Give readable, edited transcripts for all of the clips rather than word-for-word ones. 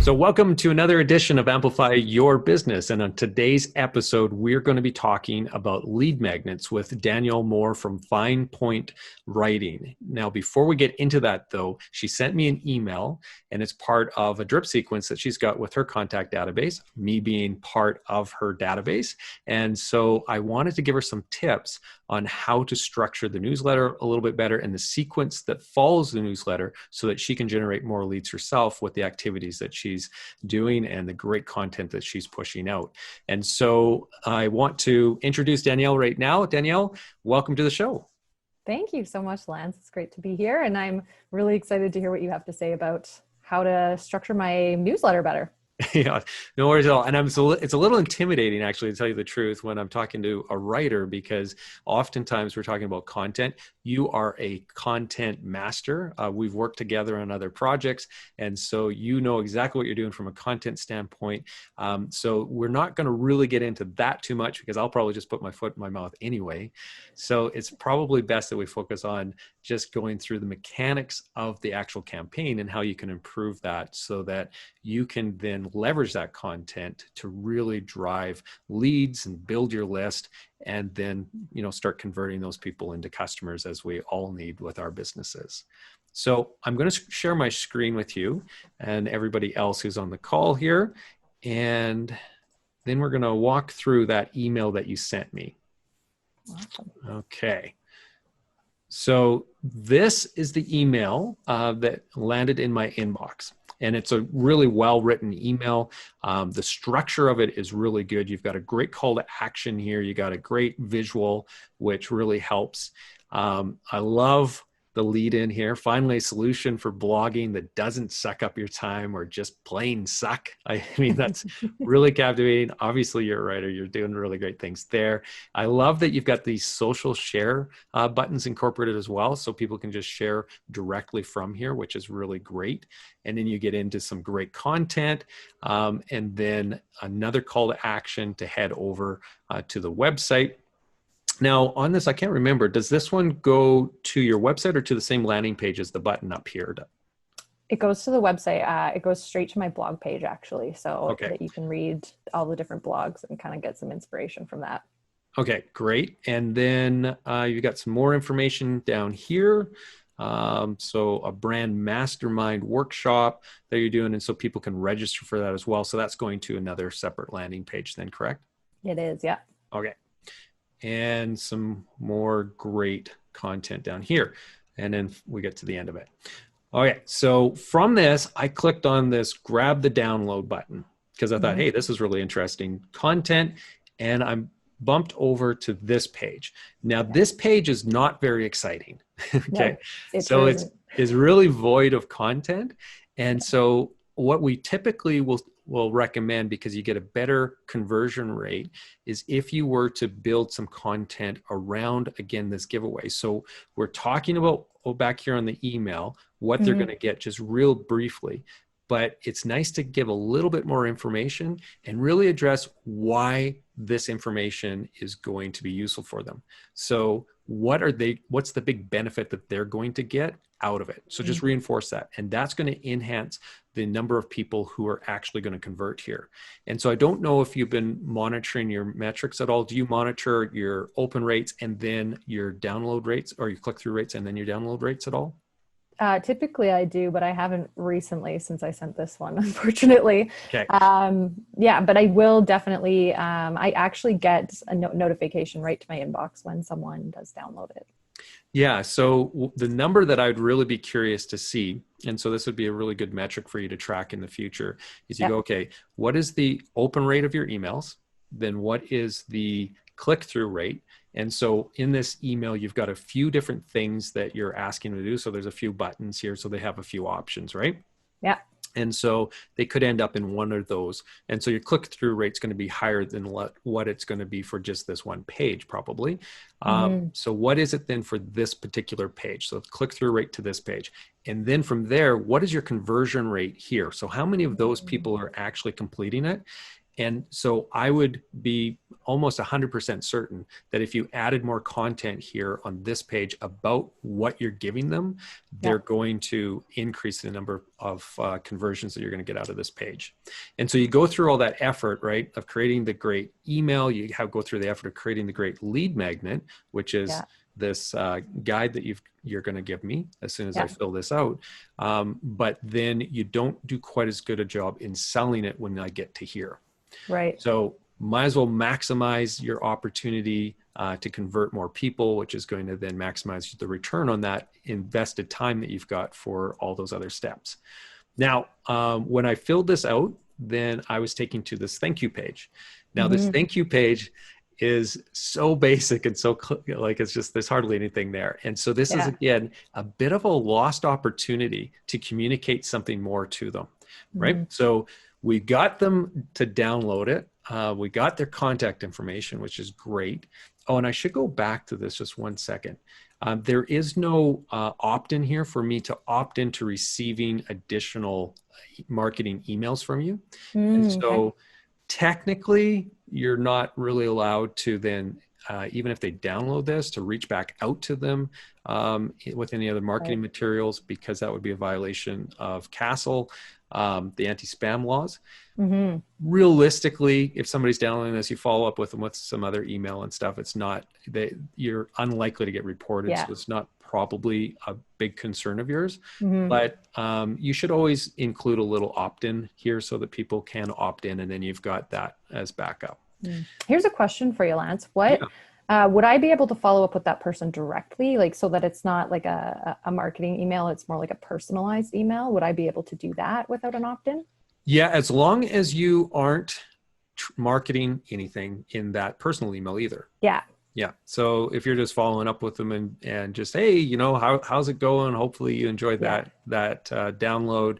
So welcome to another edition of Amplify Your Business. And on today's episode, we're going to be talking about lead magnets with Danielle Mohr from Fine Point Writing. Now, before we get into that though, she sent me an email and it's part of a drip sequence that she's got with her contact database, me being part of her database. And so I wanted to give her some tips on how to structure the newsletter a little bit better and the sequence that follows the newsletter so that she can generate more leads herself with the activities that she's doing and the great content that she's pushing out. And so I want to introduce Danielle right now. Danielle, welcome to the show. Thank you so much, Lance. It's great to be here. And I'm really excited to hear what you have to say about how to structure my newsletter better. Yeah, no worries at all. And it's a little intimidating, actually, to tell you the truth, when I'm talking to a writer, because oftentimes we're talking about content. You are a content master. We've worked together on other projects. And so you know exactly what you're doing from a content standpoint. So we're not going to really get into that too much because I'll probably just put my foot in my mouth anyway. So it's probably best that we focus on just going through the mechanics of the actual campaign and how you can improve that so that you can then leverage that content to really drive leads and build your list and then, start converting those people into customers as we all need with our businesses. So I'm going to share my screen with you and everybody else who's on the call here. And then we're going to walk through that email that you sent me. Awesome. Okay. So this is the email that landed in my inbox. And it's a really well-written email. The structure of it is really good. You've got a great call to action here. You got a great visual, which really helps. I love the lead in here. Finally, a solution for blogging that doesn't suck up your time or just plain suck. I mean, that's really captivating. Obviously, you're a writer. You're doing really great things there. I love that you've got these social share buttons incorporated as well, so people can just share directly from here, which is really great. And then you get into some great content, and then another call to action to head over to the website. Now on this, I can't remember, does this one go to your website or to the same landing page as the button up here? It goes to the website. It goes straight to my blog page, actually, so Okay. that you can read all the different blogs and kind of get some inspiration from that. Okay, great. And then you've got some more information down here. So a brand mastermind workshop that you're doing, and so people can register for that as well. So that's going to another separate landing page then, correct? It is, yeah. Okay. And some more great content down here. And then we get to the end of it. Okay, so from this, I clicked on this grab the download button because I thought, hey, this is really interesting content. And I'm bumped over to this page. Now, this page is not very exciting. Okay, so it's really void of content. And so what we typically will recommend, because you get a better conversion rate, is if you were to build some content around, again, this giveaway. So we're talking about, back here on the email, what they're going to get just real briefly. But it's nice to give a little bit more information and really address why this information is going to be useful for them. So what's the big benefit that they're going to get out of it? So just reinforce that. And that's going to enhance the number of people who are actually going to convert here. And so I don't know if you've been monitoring your metrics at all. Do you monitor your open rates and then your download rates, or your click-through rates and then your download rates at all? Typically I do, but I haven't recently since I sent this one, unfortunately. Okay. Yeah, but I will definitely, I actually get a notification right to my inbox when someone does download it. Yeah, so the number that I'd really be curious to see, and so this would be a really good metric for you to track in the future, is you go, okay, what is the open rate of your emails? Then what is the click-through rate? And so in this email, you've got a few different things that you're asking them to do. So there's a few buttons here, so they have a few options, right? Yeah. And so they could end up in one of those. And so your click-through rate's going to be higher than what it's going to be for just this one page, probably. So what is it then for this particular page? So click-through rate to this page. And then from there, what is your conversion rate here? So how many of those people are actually completing it? And so I would be almost 100% certain that if you added more content here on this page about what you're giving them, they're going to increase the number of conversions that you're going to get out of this page. And so you go through all that effort, right, of creating the great email. You go through the effort of creating the great lead magnet, which is this guide that you're going to give me as soon as I fill this out. But then you don't do quite as good a job in selling it when I get to here. Right. So might as well maximize your opportunity to convert more people, which is going to then maximize the return on that invested time that you've got for all those other steps. Now, when I filled this out, then I was taken to this thank you page. Now, this thank you page is so basic and so like, it's just, there's hardly anything there. And so this is, again, a bit of a lost opportunity to communicate something more to them, right? So we got them to download it. We got their contact information, which is great. Oh, and I should go back to this just one second. There is no opt-in here for me to opt into receiving additional marketing emails from you. And so technically, you're not really allowed to then, even if they download this, to reach back out to them with any other marketing materials, because that would be a violation of CASL, the anti-spam laws. Realistically, if somebody's downloading this, you follow up with them with some other email and stuff, it's not, you're unlikely to get reported. So it's not probably a big concern of yours, but you should always include a little opt-in here so that people can opt in, and then you've got that as backup. Here's a question for you, Lance. What would I be able to follow up with that person directly, like so that it's not like a marketing email, it's more like a personalized email? Would I be able to do that without an opt-in? Yeah, as long as you aren't marketing anything in that personal email either. Yeah. So if you're just following up with them and just, hey, you know, how's it going? Hopefully you enjoyed that download.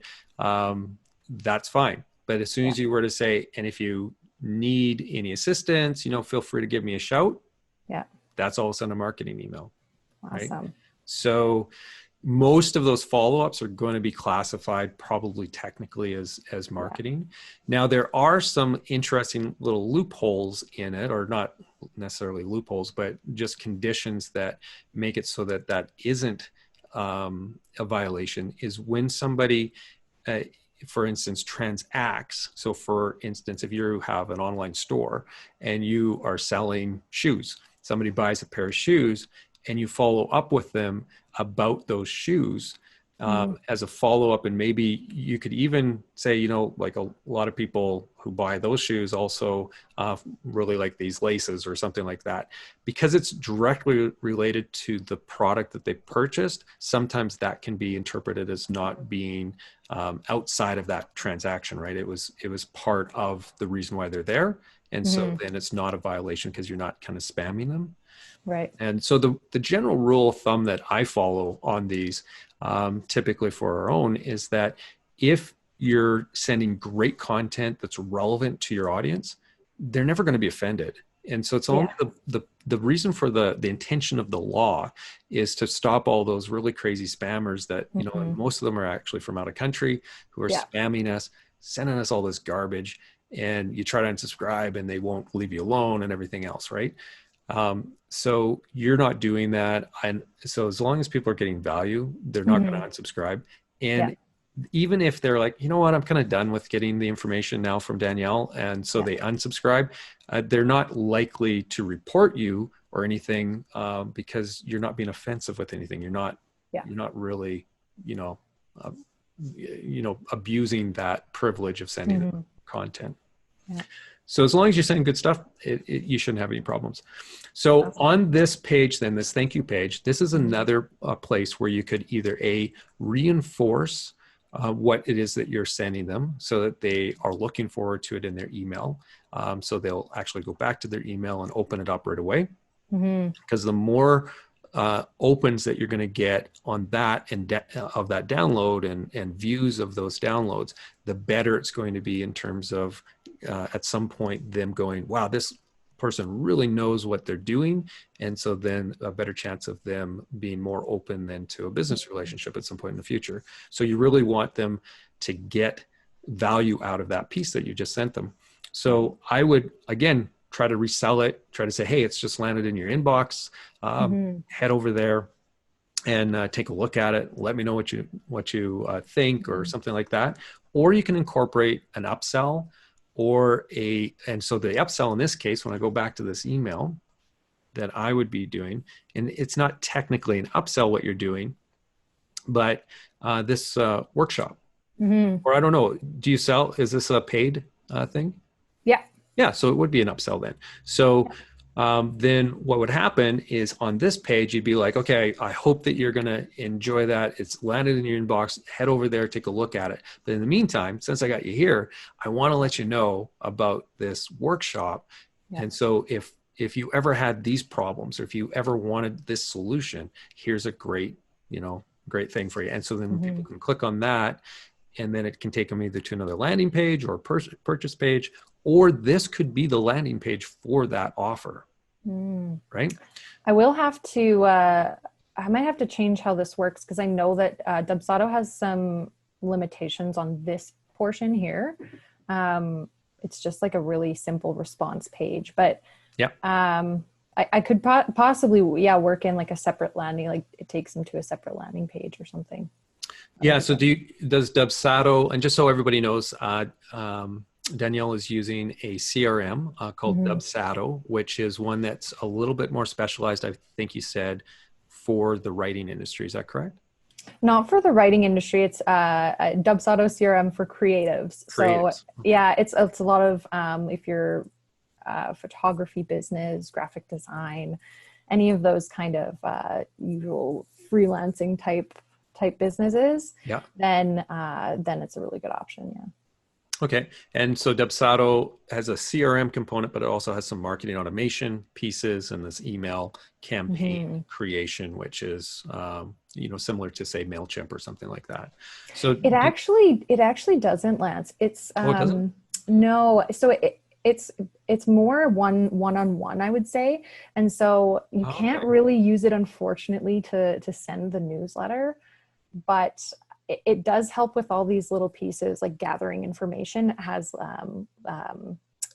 That's fine. But as soon as you were to say, and if you need any assistance, you know, feel free to give me a shout. That's all of a sudden a marketing email. Awesome. Right? So most of those follow-ups are going to be classified probably technically as marketing. Now, there are some interesting little loopholes in it, or not necessarily loopholes, but just conditions that make it so that that isn't a violation, is when somebody, for instance, transacts. So for instance, if you have an online store and you are selling shoes, somebody buys a pair of shoes and you follow up with them about those shoes as a follow-up. And maybe you could even say, you know, like a lot of people who buy those shoes also really like these laces or something like that. Because it's directly related to the product that they purchased, sometimes that can be interpreted as not being outside of that transaction, right? It was part of the reason why they're there. And so then it's not a violation because you're not kind of spamming them. Right. And so the general rule of thumb that I follow on these, typically for our own, is that if you're sending great content that's relevant to your audience, they're never going to be offended. And so it's only the reason for the intention of the law is to stop all those really crazy spammers that, you know, and most of them are actually from out of country who are spamming us, sending us all this garbage, and you try to unsubscribe and they won't leave you alone and everything else, right? So you're not doing that. And so as long as people are getting value, they're not going to unsubscribe. And even if they're like, you know what, I'm kind of done with getting the information now from Danielle, and so they unsubscribe, they're not likely to report you or anything because you're not being offensive with anything. You're not really, abusing that privilege of sending the content. So as long as you're sending good stuff, you shouldn't have any problems. So on this page, then, this thank you page, this is another place where you could either reinforce what it is that you're sending them so that they are looking forward to it in their email. So they'll actually go back to their email and open it up right away. Because the more opens that you're going to get on that and of that download and views of those downloads, the better it's going to be in terms of at some point them going, wow, this person really knows what they're doing. And so then a better chance of them being more open then to a business relationship at some point in the future. So you really want them to get value out of that piece that you just sent them. So I would, again, try to resell it, try to say, hey, it's just landed in your inbox. Head over there and take a look at it. Let me know what you think or something like that. Or you can incorporate an upsell and so the upsell in this case, when I go back to this email that I would be doing, and it's not technically an upsell what you're doing, but this workshop, or I don't know, do you sell, is this a paid thing? Yeah. Yeah, so it would be an upsell then. So then what would happen is on this page, you'd be like, okay, I hope that you're going to enjoy that. It's landed in your inbox. Head over there, take a look at it. But in the meantime, since I got you here, I want to let you know about this workshop. Yeah. And so if you ever had these problems, or if you ever wanted this solution, here's a great thing for you. And so then people can click on that, and then it can take them either to another landing page or purchase page, or this could be the landing page for that offer, right? I will have to, I might have to change how this works, because I know that Dubsado has some limitations on this portion here. It's just like a really simple response page, but I could possibly, work in like a separate landing, like it takes them to a separate landing page or something. Yeah. So does Dubsado, and just so everybody knows, Danielle is using a CRM called Dubsado, which is one that's a little bit more specialized, I think you said, for the writing industry. Is that correct? Not for the writing industry. It's Dubsado CRM for creatives. So yeah, it's a lot of, if you're photography business, graphic design, any of those kind of usual freelancing type businesses, then it's a really good option. Yeah. Okay. And so Dubsado has a CRM component, but it also has some marketing automation pieces and this email campaign creation, which is, similar to, say, MailChimp or something like that. So it actually doesn't, Lance. It's, it doesn't? No. So it's more one-on-one, I would say. And so you can't really use it, unfortunately, to send the newsletter, but it does help with all these little pieces, like gathering information. It has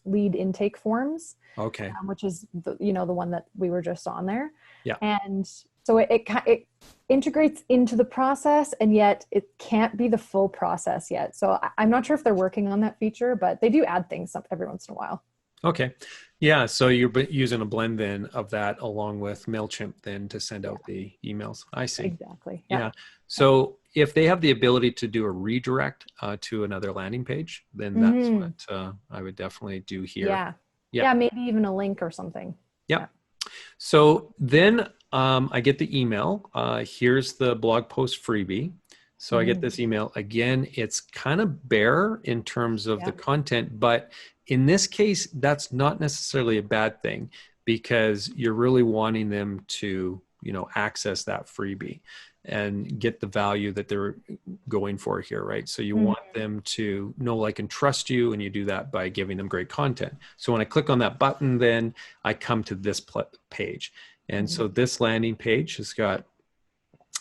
lead intake forms, which is the one that we were just on there. Yeah. And so it integrates into the process, and yet it can't be the full process yet. So I'm not sure if they're working on that feature, but they do add things every once in a while. Okay. Yeah. So you're using a blend then of that along with MailChimp then to send out the emails. I see. Exactly. Yeah. So if they have the ability to do a redirect to another landing page, then that's what I would definitely do here. Yeah. Maybe even a link or something. Yeah. So then I get the email. Here's the blog post freebie. So I get this email. Again, it's kind of bare in terms of the content, but in this case, that's not necessarily a bad thing, because you're really wanting them to, access that freebie and get the value that they're going for here, right? So you want them to know, like, and trust you, and you do that by giving them great content. So when I click on that button, then I come to this page. And so this landing page has got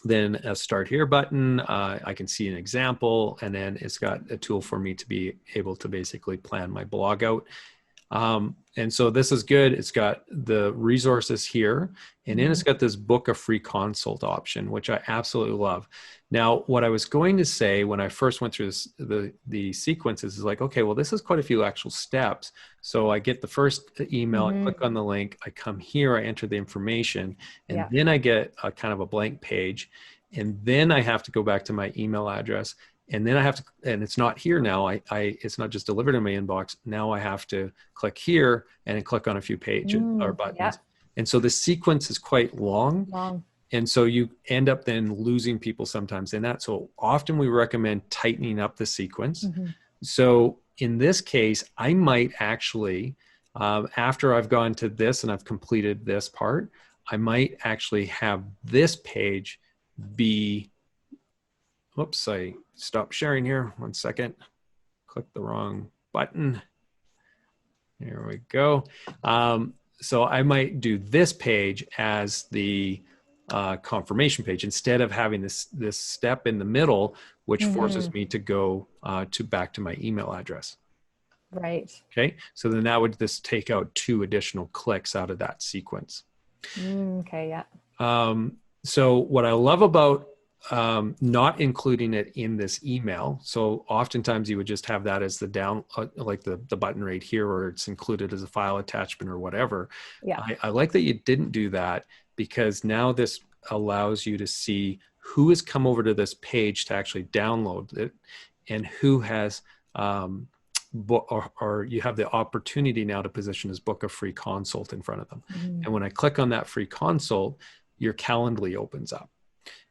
then a start here button. I can see an example, and then it's got a tool for me to be able to basically plan my blog out. And so this is good. It's got the resources here, and then it's got this book a free consult option, which I absolutely love. Now, what I was going to say when I first went through this, the sequences is like, okay, well, this is quite a few actual steps. So I get the first email, I click on the link, I come here, I enter the information, and then I get a kind of a blank page. And then I have to go back to my email address. And then I have to, and it's not here now. It's not just delivered in my inbox. Now I have to click here and then click on a few pages or buttons. Yeah. And so the sequence is quite long. And so you end up then losing people sometimes in that. So often we recommend tightening up the sequence. So in this case, I might actually, after I've gone to this and I've completed this part, I might actually have this page be, whoops, I stopped sharing here. 1 second. Click the wrong button. There we go. So I might do this page as the confirmation page instead of having this step in the middle, which forces me to go back to my email address. Right. Okay. So then that would just take out 2 additional clicks out of that sequence. Okay. Yeah. So what I love about not including it in this email. So oftentimes you would just have that as the down, like the button right here, or it's included as a file attachment or whatever. Yeah. I like that you didn't do that, because now this allows you to see who has come over to this page to actually download it, and who has, or you have the opportunity now to position as book a free consult in front of them. And when I click on that free consult, your Calendly opens up.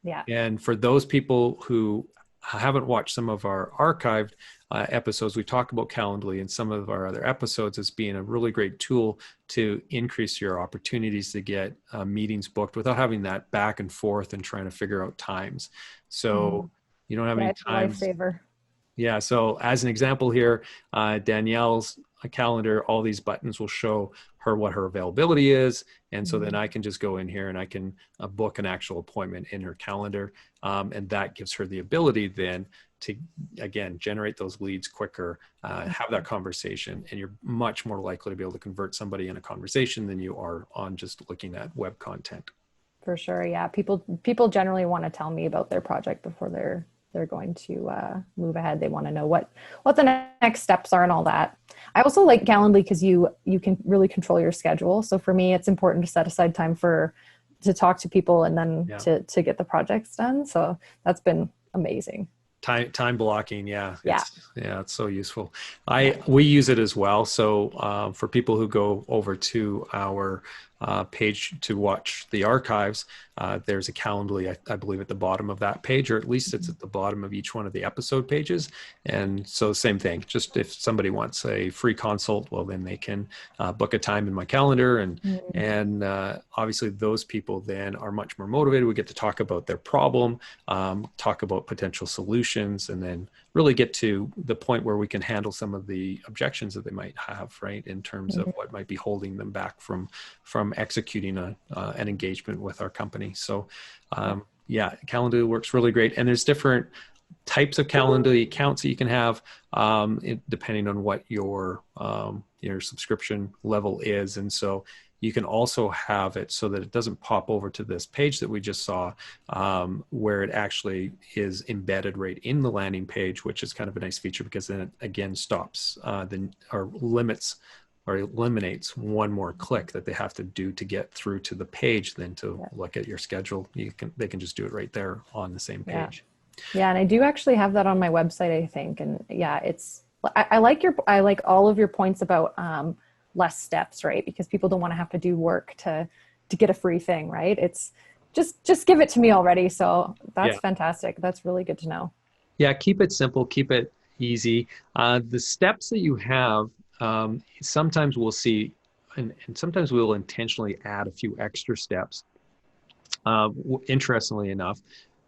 Yeah. And for those people who haven't watched some of our archived episodes, we talk about Calendly and some of our other episodes as being a really great tool to increase your opportunities to get meetings booked without having that back and forth and trying to figure out times. So you don't have any It's a times. lifesaver. Yeah. So as an example here, Danielle's calendar, all these buttons will show her what her availability is. And so then I can just go in here and I can book an actual appointment in her calendar. And that gives her the ability then to, again, generate those leads quicker, have that conversation, and you're much more likely to be able to convert somebody in a conversation than you are on just looking at web content. For sure. Yeah. People generally want to tell me about their project before they're going to move ahead. They want to know what the next steps are and all that. I also like Calendly because you can really control your schedule. So for me, it's important to set aside time to talk to people and then to get the projects done. So that's been amazing. Time blocking. Yeah. Yeah. It's so useful. We use it as well. So for people who go over to our page to watch the archives, there's a Calendly, I believe, at the bottom of that page, or at least it's at the bottom of each one of the episode pages. And so same thing, just if somebody wants a free consult, well, then they can book a time in my calendar. And obviously those people then are much more motivated. We get to talk about their problem, talk about potential solutions, and then really get to the point where we can handle some of the objections that they might have, right, in terms of what might be holding them back from executing an engagement with our company. So Calendly works really great. And there's different types of Calendly accounts that you can have, depending on what your subscription level is. And so you can also have it so that it doesn't pop over to this page that we just saw, where it actually is embedded right in the landing page, which is kind of a nice feature, because then it again stops or limits or eliminates one more click that they have to do to get through to the page, then to look at your schedule. They can just do it right there on the same page. Yeah, and I do actually have that on my website, I think. And I like all of your points about less steps, right? Because people don't want to have to do work to get a free thing, right? It's just give it to me already. So that's fantastic. That's really good to know. Yeah, keep it simple, keep it easy. The steps that you have, sometimes we'll see, and sometimes we'll intentionally add a few extra steps, interestingly enough,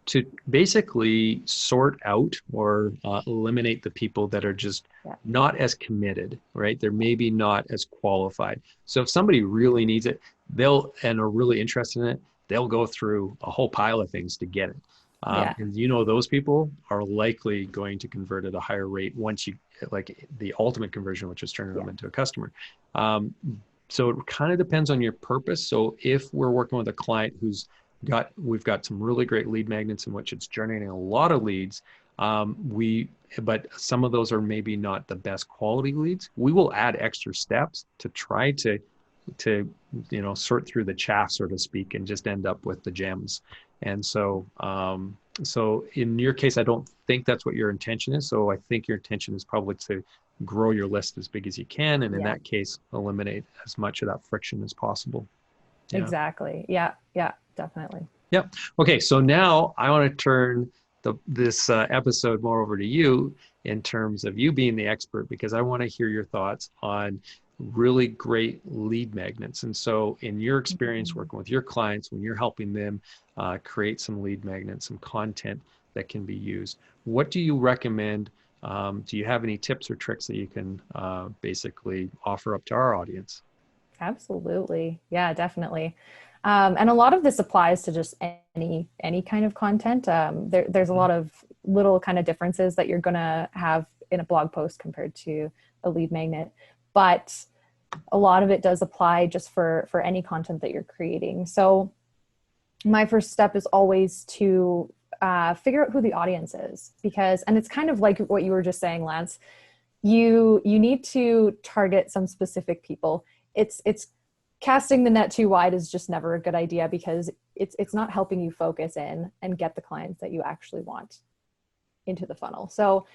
to basically sort out or eliminate the people that are just not as committed, right? They're maybe not as qualified. So if somebody really needs it, and are really interested in it, they'll go through a whole pile of things to get it. And those people are likely going to convert at a higher rate once you, like the ultimate conversion, which is turning them into a customer. So it kind of depends on your purpose. So if we're working with a client we've got some really great lead magnets in which it's generating a lot of leads, but some of those are maybe not the best quality leads, we will add extra steps to try to sort through the chaff, so to speak, and just end up with the gems. And so in your case, I don't think that's what your intention is. So I think your intention is probably to grow your list as big as you can, and in that case, eliminate as much of that friction as possible. Exactly. Yeah, definitely. Yep. Okay, so now I want to turn this episode more over to you in terms of you being the expert, because I want to hear your thoughts on really great lead magnets. And so in your experience working with your clients, when you're helping them create some lead magnets, some content that can be used, what do you recommend? Do you have any tips or tricks that you can basically offer up to our audience? Absolutely. Yeah, definitely. And a lot of this applies to just any kind of content. There's a lot of little kind of differences that you're going to have in a blog post compared to a lead magnet. But a lot of it does apply just for any content that you're creating. So my first step is always to figure out who the audience is, because, and it's kind of like what you were just saying, Lance, you need to target some specific people. It's casting the net too wide is just never a good idea, because it's not helping you focus in and get the clients that you actually want into the funnel. So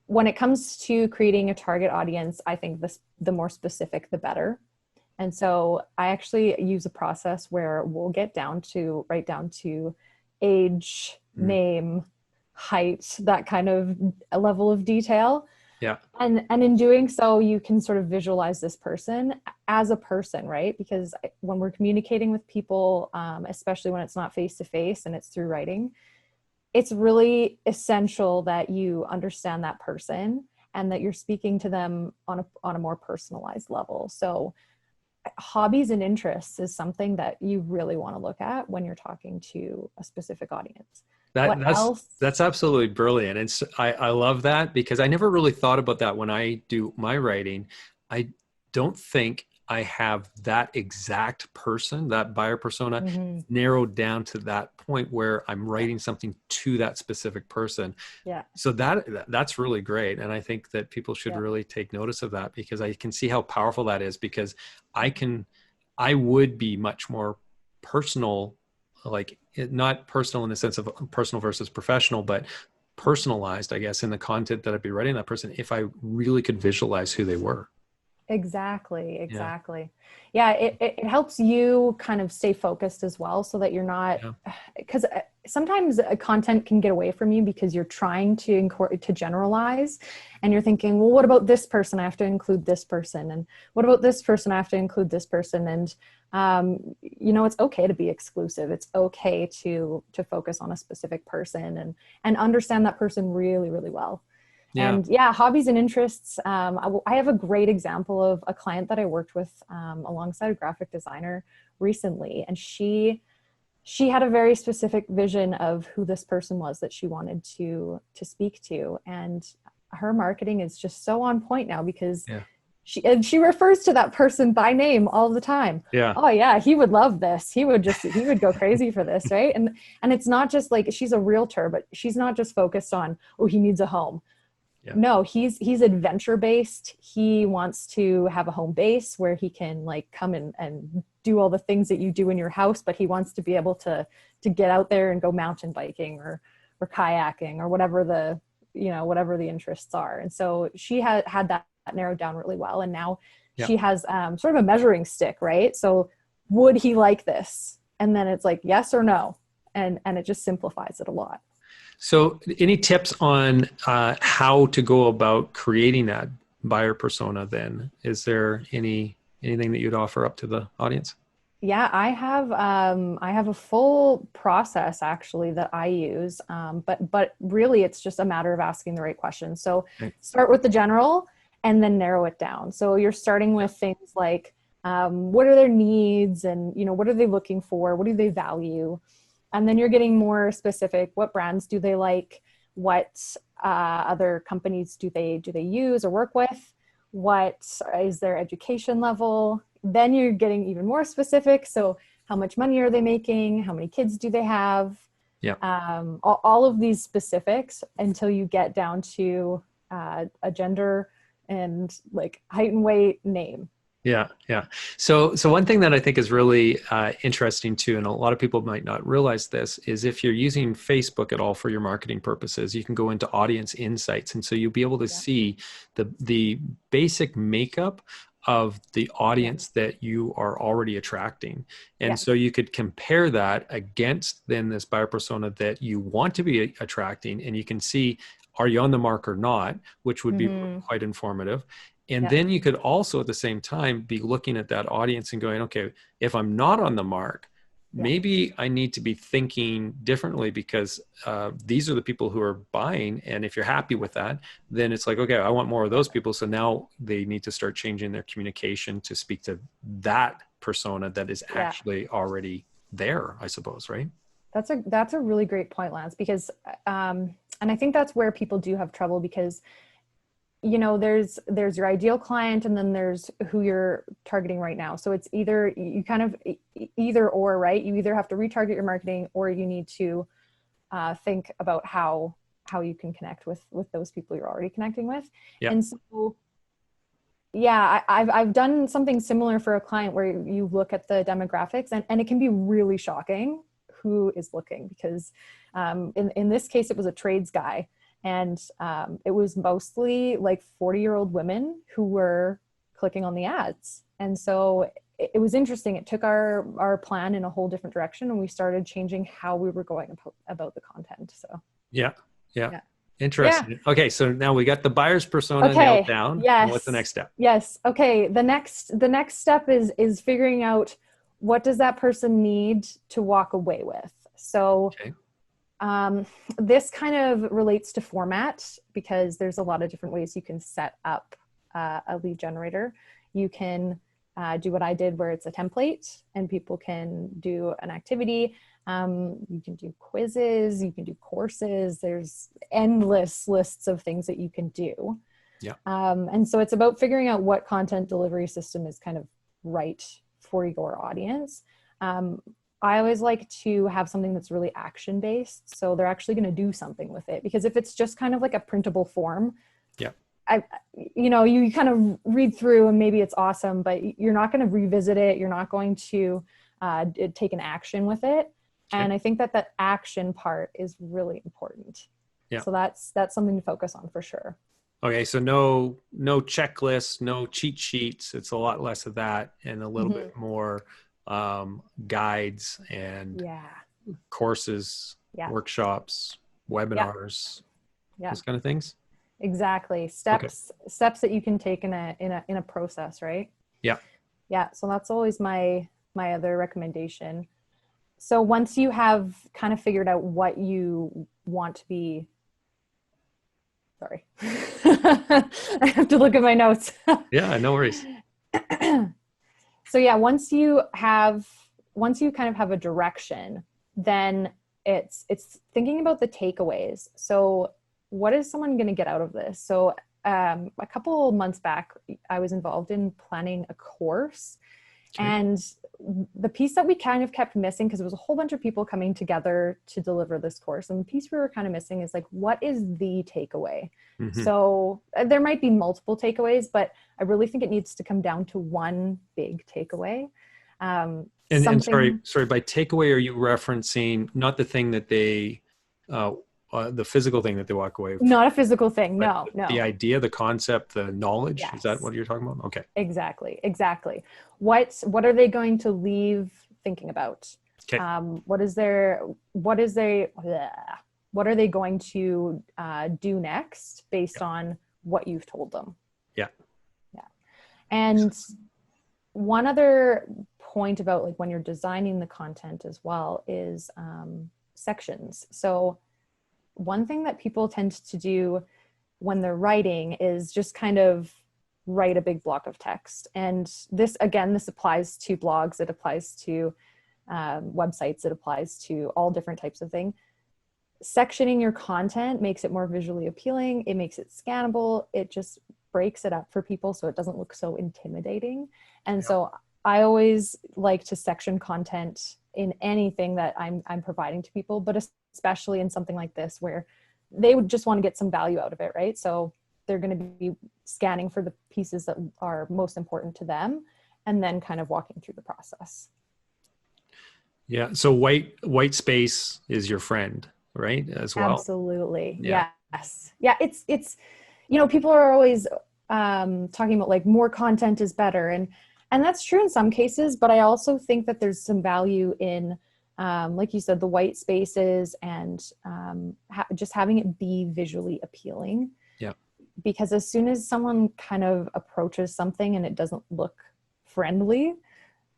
when it comes to creating a target audience, I think the more specific, the better. And so I actually use a process where we'll get right down to age, name, height, that kind of a level of detail. Yeah. And in doing so, you can sort of visualize this person as a person, right? Because when we're communicating with people, especially when it's not face-to-face and it's through writing, it's really essential that you understand that person and that you're speaking to them on a more personalized level. So hobbies and interests is something that you really want to look at when you're talking to a specific audience. That's absolutely brilliant. And I love that, because I never really thought about that when I do my writing. I don't think I have that exact person, that buyer persona, narrowed down to that point where I'm writing something to that specific person. Yeah. So that's really great. And I think that people should really take notice of that, because I can see how powerful that is, because I would be much more personal, like not personal in the sense of personal versus professional, but personalized, I guess, in the content that I'd be writing that person, if I really could visualize who they were. Exactly. Yeah, it helps you kind of stay focused as well, so that you're not, because sometimes content can get away from you because you're trying to generalize, and you're thinking, well, what about this person? I have to include this person. And what about this person? I have to include this person. And, it's okay to be exclusive. It's okay to focus on a specific person and understand that person really, really well. Yeah. And hobbies and interests. I have a great example of a client that I worked with alongside a graphic designer recently. And she had a very specific vision of who this person was that she wanted to speak to. And her marketing is just so on point now, because she refers to that person by name all the time. Yeah. Oh yeah, he would love this. He would go crazy for this, right? And it's not just like, she's a realtor, but she's not just focused on, oh, he needs a home. Yeah. No, he's adventure based. He wants to have a home base where he can like come and do all the things that you do in your house, but he wants to be able to get out there and go mountain biking or kayaking or whatever the interests are. And so she had that narrowed down really well. And now she has sort of a measuring stick, right? So would he like this? And then it's like, yes or no. And it just simplifies it a lot. So any tips on how to go about creating that buyer persona then? Is there anything that you'd offer up to the audience? Yeah, I have a full process actually that I use, but really it's just a matter of asking the right questions. So start with the general and then narrow it down. So you're starting with things like, what are their needs, and what are they looking for? What do they value? And then you're getting more specific. What brands do they like? What other companies do they use or work with? What is their education level? Then you're getting even more specific. So how much money are they making? How many kids do they have? Yeah. All of these specifics until you get down to a gender and like height and weight, name. Yeah. So one thing that I think is really interesting too, and a lot of people might not realize this, is if you're using Facebook at all for your marketing purposes, you can go into audience insights. And so you'll be able to see the basic makeup of the audience that you are already attracting. And so you could compare that against then this buyer persona that you want to be attracting. And you can see, are you on the mark or not, which would be quite informative. And then you could also at the same time be looking at that audience and going, okay, if I'm not on the mark, maybe I need to be thinking differently, because these are the people who are buying. And if you're happy with that, then it's like, okay, I want more of those people. So now they need to start changing their communication to speak to that persona that is actually already there, I suppose, right? That's a really great point, Lance, because, and I think that's where people do have trouble, because there's your ideal client, and then there's who you're targeting right now. So it's either you kind of either or, right? You either have to retarget your marketing, or you need to think about how you can connect with those people you're already connecting with. Yeah. And so, yeah, I've done something similar for a client where you look at the demographics, and it can be really shocking who is looking, because in this case, it was a trades guy. And it was mostly like 40-year-old women who were clicking on the ads. And so it was interesting. It took our plan in a whole different direction, and we started changing how we were going about the content. So Yeah. Interesting. Yeah. Okay, so now we got the buyer's persona Okay. nailed down. Yes. And what's the next step? Yes. Okay. The next step is figuring out, what does that person need to walk away with. So Okay. This kind of relates to format, because there's a lot of different ways you can set up a lead generator. You can do what I did, where it's a template and people can do an activity. You can do quizzes, you can do courses. There's endless lists of things that you can do. Yeah. And so it's about figuring out what content delivery system is kind of right for your audience. I always like to have something that's really action based. So they're actually going to do something with it, because if it's just kind of like a printable form, yeah, you kind of read through and maybe it's awesome, but you're not going to revisit it. You're not going to take an action with it. Okay. And I think that action part is really important. Yeah. So that's something to focus on for sure. Okay. So no checklists, no cheat sheets. It's a lot less of that, and a little bit more guides and courses, workshops, webinars, those kind of things. Exactly. Steps that you can take in a process, right? Yeah. Yeah. So that's always my other recommendation. So once you have kind of figured out what you want to be, sorry, I have to look at my notes. Yeah, no worries. So yeah, once you kind of have a direction, then it's thinking about the takeaways. So what is someone going to get out of this? So a couple months back, I was involved in planning a course. Okay. And the piece that we kind of kept missing, because there was a whole bunch of people coming together to deliver this course, and the piece we were kind of missing is like, what is the takeaway? Mm-hmm. So there might be multiple takeaways, but I really think it needs to come down to one big takeaway. And sorry, by takeaway, are you referencing not the thing that they, the physical thing that they walk away from? Not a physical thing. No. The idea, the concept, the knowledge. Yes. Is that what you're talking about? Okay. Exactly. What are they going to leave thinking about? Okay. What are they going to do next based on what you've told them? Yeah. And one other point about like when you're designing the content as well is sections. So one thing that people tend to do when they're writing is just kind of write a big block of text. And this applies to blogs, it applies to websites, it applies to all different types of things. Sectioning your content makes it more visually appealing. It makes it scannable. It just breaks it up for people so it doesn't look so intimidating. And so I always like to section content in anything that I'm providing to people, but especially in something like this where they would just want to get some value out of it, right? So they're going to be scanning for the pieces that are most important to them and then kind of walking through the process. Yeah. So white space is your friend, right? As well. Absolutely. Yeah. Yes. Yeah. It's, people are always talking about like more content is better. And that's true in some cases, but I also think that there's some value in, like you said, the white spaces and just having it be visually appealing. Yeah. Because as soon as someone kind of approaches something and it doesn't look friendly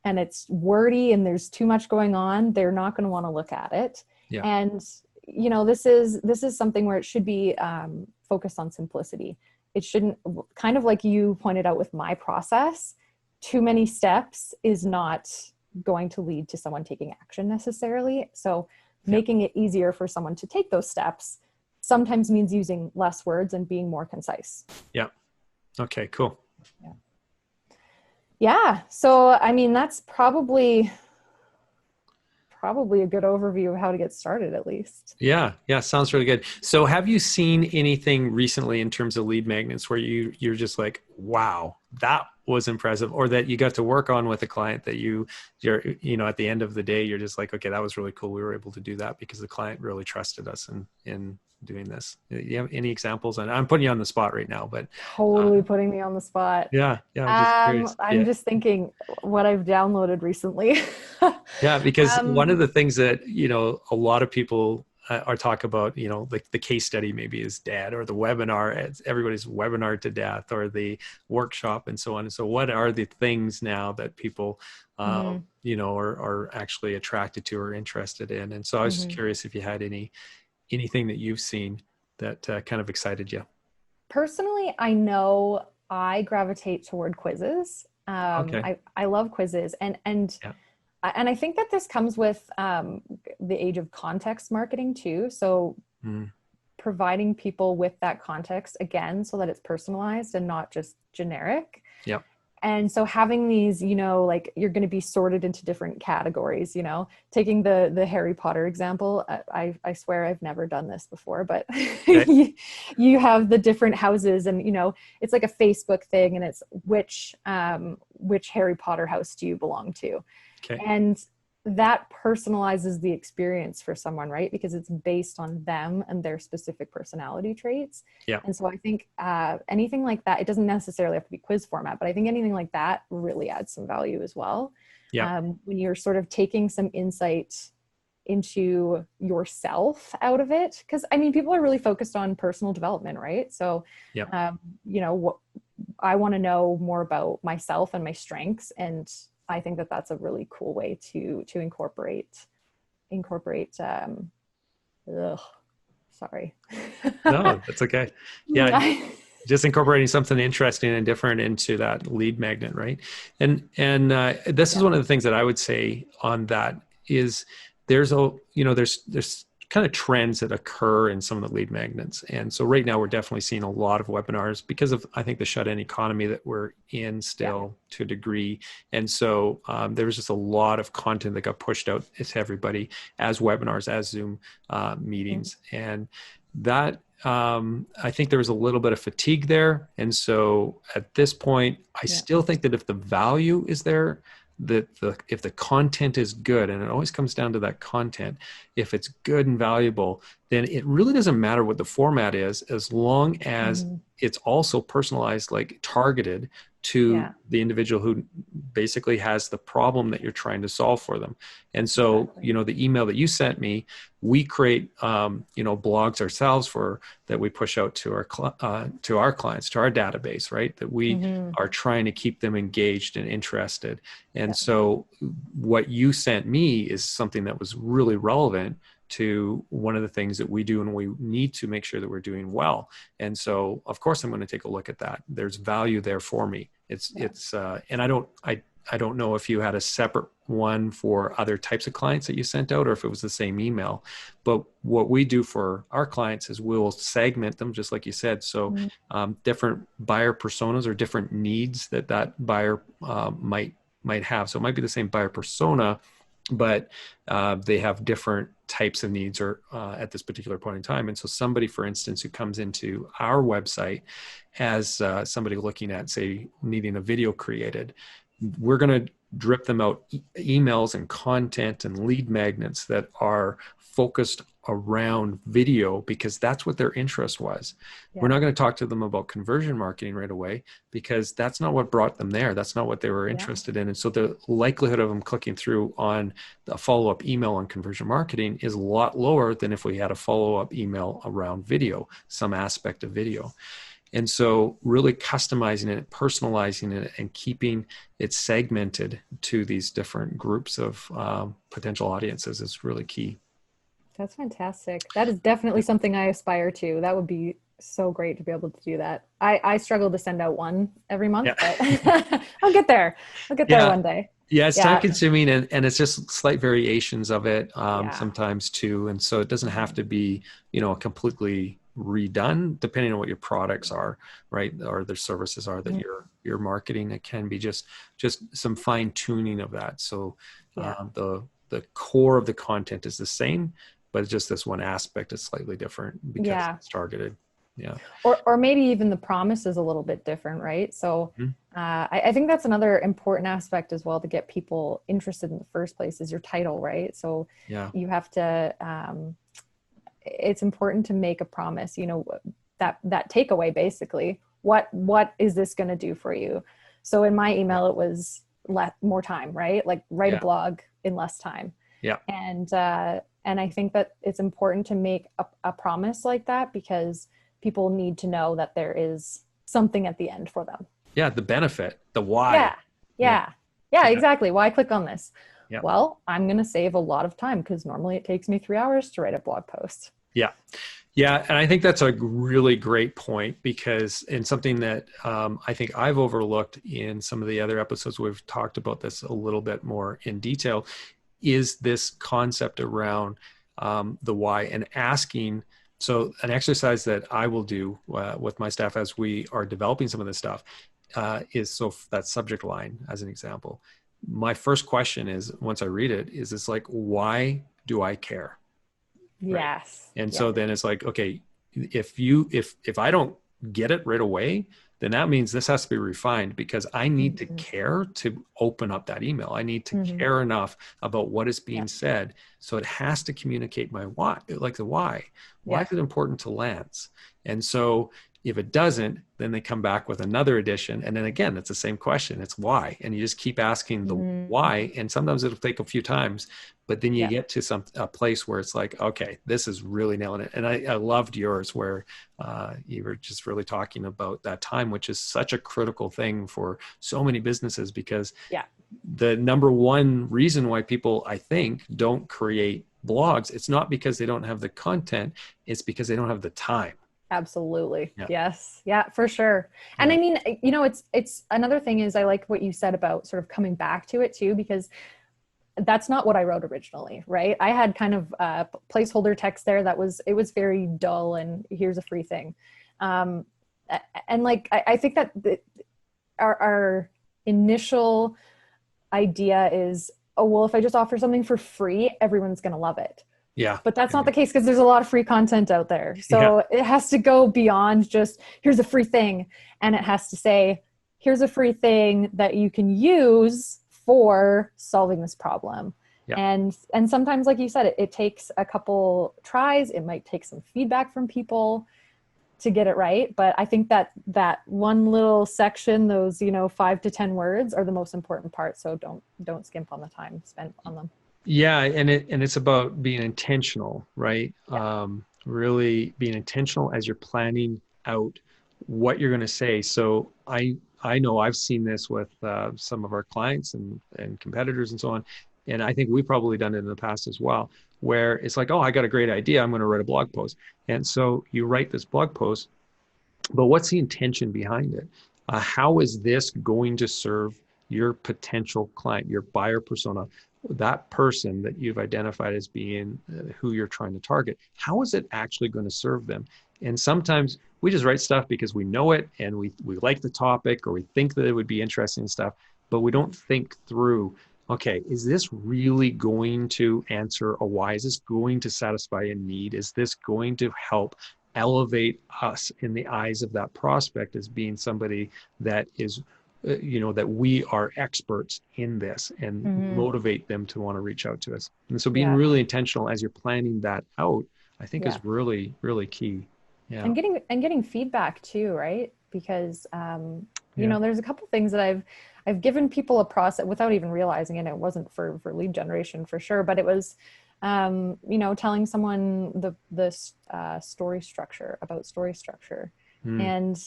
and it's wordy and there's too much going on, they're not going to want to look at it. Yeah. And, this is something where it should be focused on simplicity. It shouldn't, kind of like you pointed out with my process, too many steps is not going to lead to someone taking action necessarily. So making it easier for someone to take those steps, sometimes means using less words and being more concise. Yeah. Okay, cool. Yeah. So, I mean, that's probably a good overview of how to get started, at least. Yeah. Yeah. Sounds really good. So have you seen anything recently in terms of lead magnets where you're just like, wow, that was impressive, or that you got to work on with a client that you're, at the end of the day, you're just like, okay, that was really cool. We were able to do that because the client really trusted us in doing this. You have any examples? And I'm putting you on the spot right now, but Totally putting me on the spot. yeah, I'm just curious. I'm just thinking what I've downloaded recently. Yeah, because one of the things that, a lot of people are talk about, like the case study maybe is dead, or the webinar, everybody's webinar to death, or the workshop and so on. And so what are the things now that people, are actually attracted to or interested in? And so I was just curious if you had anything that you've seen that kind of excited you. Personally, I know I gravitate toward quizzes. Okay. I love quizzes, and Yeah. I think that this comes with the age of context marketing too. So providing people with that context again, so that it's personalized and not just generic. Yeah. And so having these, like you're going to be sorted into different categories, taking the Harry Potter example. I swear I've never done this before, but Okay. you have the different houses, and, it's like a Facebook thing, and it's which Harry Potter house do you belong to? Okay. And that personalizes the experience for someone, right? Because it's based on them and their specific personality traits. Yeah. And so I think anything like that, it doesn't necessarily have to be quiz format, but I think anything like that really adds some value as well. Yeah. When you're sort of taking some insight into yourself out of it. Because I mean, people are really focused on personal development, right? So, Yeah. what I want to know more about myself and my strengths, and I think that that's a really cool way to incorporate. Sorry. No, that's okay. Yeah. Just incorporating something interesting and different into that lead magnet, right? And this is one of the things that I would say on that is there's kind of trends that occur in some of the lead magnets. And so right now we're definitely seeing a lot of webinars because of, I think, the shut-in economy that we're in still to a degree. And so there was just a lot of content that got pushed out to everybody as webinars, as Zoom meetings. And that, I think there was a little bit of fatigue there. And so at this point, I still think that if the value is there, that if the content is good, and it always comes down to that content, if it's good and valuable, then it really doesn't matter what the format is, as long as it's also personalized, like targeted to the individual who basically has the problem that you're trying to solve for them. And so, the email that you sent me, we create, blogs ourselves that we push out to our clients, to our database, right? That we are trying to keep them engaged and interested. And so what you sent me is something that was really relevant to one of the things that we do, and we need to make sure that we're doing well. And so, of course, I'm going to take a look at that. There's value there for me. And I don't know if you had a separate one for other types of clients that you sent out, or if it was the same email. But what we do for our clients is we'll segment them, just like you said. So different buyer personas or different needs that buyer might have. So it might be the same buyer persona, but they have different types of needs or at this particular point in time. And so somebody, for instance, who comes into our website as somebody looking at, say, needing a video created, we're going to drip them out emails and content and lead magnets that are focused around video, because that's what their interest was. We're not going to talk to them about conversion marketing right away, because that's not what brought them there. That's not what they were interested in. And so the likelihood of them clicking through on the follow-up email on conversion marketing is a lot lower than if we had a follow-up email around video, some aspect of video. And so really customizing it, personalizing it, and keeping it segmented to these different groups of potential audiences is really key. That's fantastic. That is definitely something I aspire to. That would be so great to be able to do that. I struggle to send out one every month, but I'll get there. I'll get there one day. Yeah, it's time consuming, and it's just slight variations of it sometimes too. And so it doesn't have to be, a completely redone depending on what your products are, right? Or the services are that you're marketing. It can be just some fine tuning of that. So the core of the content is the same, but it's just this one aspect is slightly different because it's targeted. Yeah. Or maybe even the promise is a little bit different, right? So I think that's another important aspect as well to get people interested in the first place is your title, right? So you have to, it's important to make a promise, you know, that takeaway basically, what is this going to do for you? So in my email, it was more time, right? Like write a blog in less time. Yeah. And I think that it's important to make a promise like that because people need to know that there is something at the end for them. Yeah. The benefit, the why. Yeah, exactly. Why click on this? Yeah. Well, I'm going to save a lot of time because normally it takes me 3 hours to write a blog post. Yeah. Yeah. And I think that's a really great point because in something that I think I've overlooked in some of the other episodes, we've talked about this a little bit more in detail, is this concept around the why and asking. So an exercise that I will do with my staff as we are developing some of this stuff is so that subject line as an example. My first question is, once I read it, is it's like, why do I care? Right? Yes. And so then it's like, okay, if I don't get it right away, then that means this has to be refined because I need to care to open up that email. I need to care enough about what is being said. So it has to communicate my why, like the why. Why is it important to Lance? And so if it doesn't, then they come back with another edition. And then again, it's the same question. It's why. And you just keep asking the why. And sometimes it'll take a few times, but then you get to a place where it's like, okay, this is really nailing it. And I loved yours where you were just really talking about that time, which is such a critical thing for so many businesses because the number one reason why people, I think, don't create blogs, it's not because they don't have the content, it's because they don't have the time. Absolutely. Yeah. Yes. Yeah, for sure. And I mean, you know, it's another thing is I like what you said about sort of coming back to it too, because that's not what I wrote originally, right? I had kind of a placeholder text there it was very dull and here's a free thing. And like, I think that our initial idea is, oh, well, if I just offer something for free, everyone's going to love it. Yeah. But that's not the case because there's a lot of free content out there. So it has to go beyond just here's a free thing. And it has to say, here's a free thing that you can use for solving this problem. Yeah. And sometimes, like you said, it takes a couple tries. It might take some feedback from people to get it right. But I think that one little section, those, 5 to 10 words are the most important part. So don't skimp on the time spent on them. Yeah. And it's about being intentional, right? Yeah. Really being intentional as you're planning out what you're going to say. So I know I've seen this with some of our clients and competitors and so on. And I think we've probably done it in the past as well, where it's like, oh, I got a great idea. I'm going to write a blog post. And so you write this blog post, but what's the intention behind it? How is this going to serve your potential client, your buyer persona, that person that you've identified as being who you're trying to target? How is it actually going to serve them? And sometimes we just write stuff because we know it and we like the topic or we think that it would be interesting and stuff, but we don't think through, okay, is this really going to answer a why? Is this going to satisfy a need? Is this going to help elevate us in the eyes of that prospect as being somebody that is, that we are experts in this and motivate them to want to reach out to us. And so being really intentional as you're planning that out, I think is really, really key. Yeah. And getting feedback too, right? Because, there's a couple things that I've given people a process without even realizing it. It wasn't for lead generation for sure, but it was, telling someone the story structure and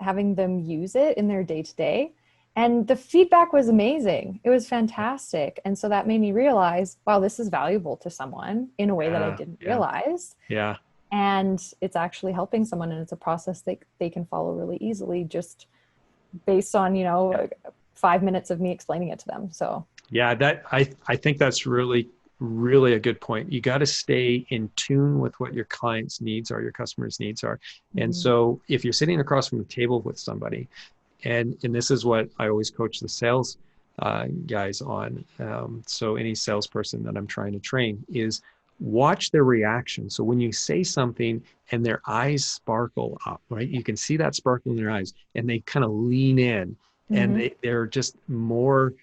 having them use it in their day-to-day. And the feedback was amazing. It was fantastic. And so that made me realize, wow, this is valuable to someone in a way that I didn't realize. Yeah. And it's actually helping someone, and it's a process they can follow really easily just based on, 5 minutes of me explaining it to them. So yeah, that I think that's really, really a good point. You got to stay in tune with what your clients' needs are, your customers' needs are. And Mhm. so if you're sitting across from the table with somebody, and this is what I always coach the sales guys on. So any salesperson that I'm trying to train is watch their reaction. So when you say something and their eyes sparkle up, right? You can see that sparkle in their eyes, and they kind of lean in, and Mhm. they're just more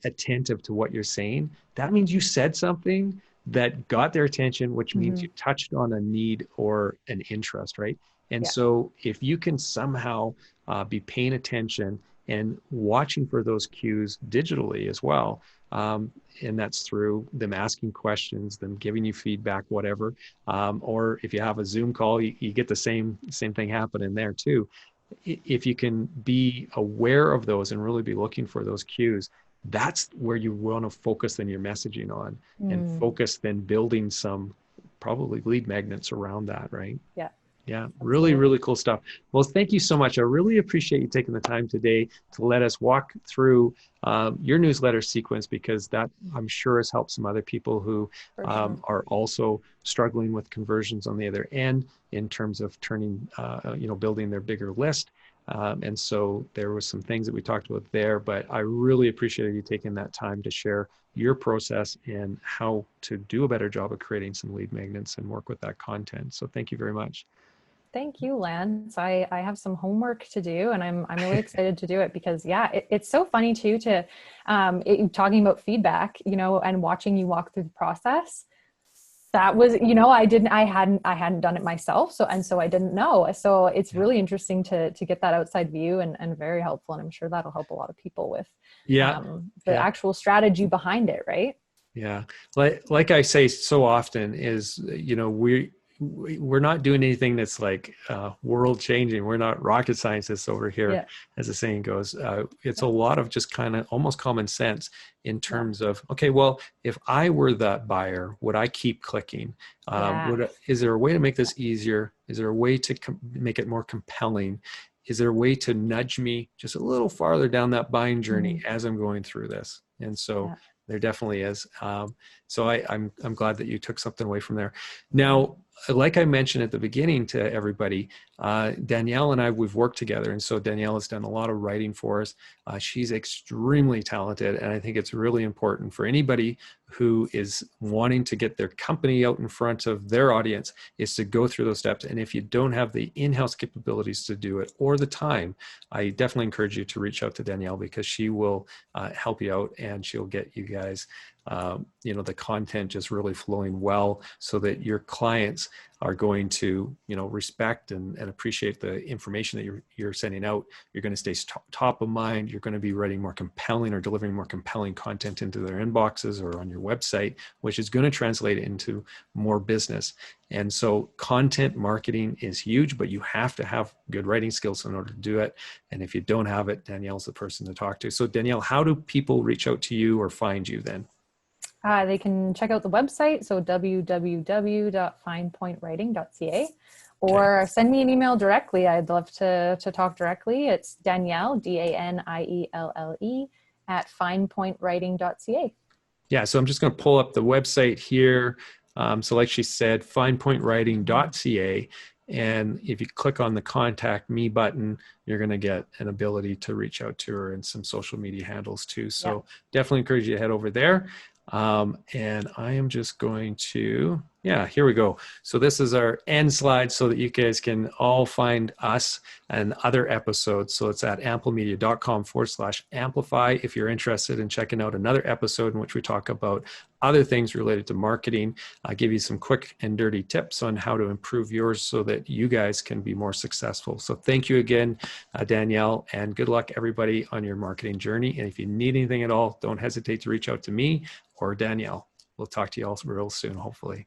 attentive to what you're saying. That means you said something that got their attention, which means you Mhm. touched on a need or an interest, right? And Yeah. so if you can somehow be paying attention and watching for those cues digitally as well. And that's through them asking questions, them giving you feedback, whatever. Or if you have a Zoom call, you get the same thing happening there too. If you can be aware of those and really be looking for those cues, that's where you want to focus then your messaging on, and Mm. focus then building some probably lead magnets around that, right? Yeah. Yeah, really, Absolutely. really cool stuff. Well, thank you so much. I really appreciate you taking the time today to let us walk through your newsletter sequence, because that I'm sure has helped some other people who For sure. are also struggling with conversions on the other end in terms of turning, building their bigger list. And so there was some things that we talked about there, but I really appreciate you taking that time to share your process and how to do a better job of creating some lead magnets and work with that content. So thank you very much. Thank you, Lance. I have some homework to do, and I'm really excited to do it because yeah, it's so funny too to talking about feedback, and watching you walk through the process. That was, I hadn't done it myself, so I didn't know. So it's Yeah. really interesting to get that outside view, and very helpful, and I'm sure that'll help a lot of people with Yeah. the Yeah. actual strategy behind it, right? Yeah. Like I say so often is, we're not doing anything that's like world changing. We're not rocket scientists over here, Yeah. as the saying goes. It's a Yeah. lot of just kind of almost common sense in Yeah. terms of, okay, well, if I were that buyer, would I keep clicking? Yeah. Is there a way to make this easier? Is there a way to make it more compelling? Is there a way to nudge me just a little farther down that buying journey Mhm. as I'm going through this? And so Yeah. there definitely is. So I'm glad that you took something away from there. Now, like I mentioned at the beginning to everybody, Danielle and we've worked together. And so Danielle has done a lot of writing for us. She's extremely talented. And I think it's really important for anybody who is wanting to get their company out in front of their audience is to go through those steps. And if you don't have the in-house capabilities to do it or the time, I definitely encourage you to reach out to Danielle, because she will help you out, and she'll get you guys the content just really flowing well, so that your clients are going to respect and appreciate the information that you're sending out. You're going to stay top of mind. You're going to be writing more compelling or delivering more compelling content into their inboxes or on your website, which is going to translate into more business. And so content marketing is huge, but you have to have good writing skills in order to do it. And if you don't have it, Danielle's the person to talk to. So Danielle, how do people reach out to you or find you then? They can check out the website, so www.finepointwriting.ca, Okay. or send me an email directly. I'd love to talk directly. It's Danielle, Danielle, at finepointwriting.ca. Yeah, so I'm just going to pull up the website here. So like she said, finepointwriting.ca. And if you click on the contact me button, you're going to get an ability to reach out to her and some social media handles too. Yeah. So definitely encourage you to head over there. And I am just going to, yeah, here we go. So this is our end slide so that you guys can all find us and other episodes. So it's at amplimedia.com/amplify if you're interested in checking out another episode in which we talk about other things related to marketing. I give you some quick and dirty tips on how to improve yours so that you guys can be more successful. So thank you again, Danielle, and good luck everybody on your marketing journey. And if you need anything at all, don't hesitate to reach out to me or Danielle. We'll talk to you all real soon, hopefully.